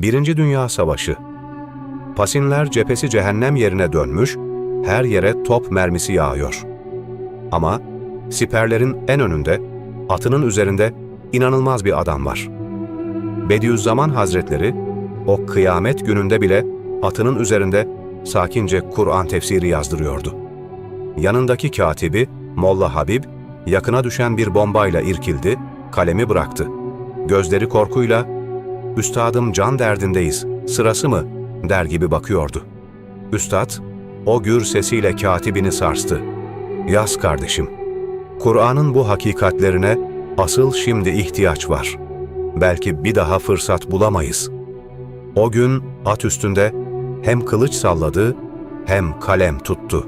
Birinci Dünya Savaşı. Pasinler cephesi cehennem yerine dönmüş, her yere top mermisi yağıyor. Ama siperlerin en önünde, atının üzerinde inanılmaz bir adam var. Bediüzzaman Hazretleri, o kıyamet gününde bile atının üzerinde sakince Kur'an tefsiri yazdırıyordu. Yanındaki katibi, Molla Habib, yakına düşen bir bombayla irkildi, kalemi bıraktı. Gözleri korkuyla, "Üstadım can derdindeyiz, sırası mı?" der gibi bakıyordu. Üstad, o gür sesiyle katibini sarstı. "Yaz kardeşim, Kur'an'ın bu hakikatlerine asıl şimdi ihtiyaç var. Belki bir daha fırsat bulamayız." O gün at üstünde hem kılıç salladı hem kalem tuttu.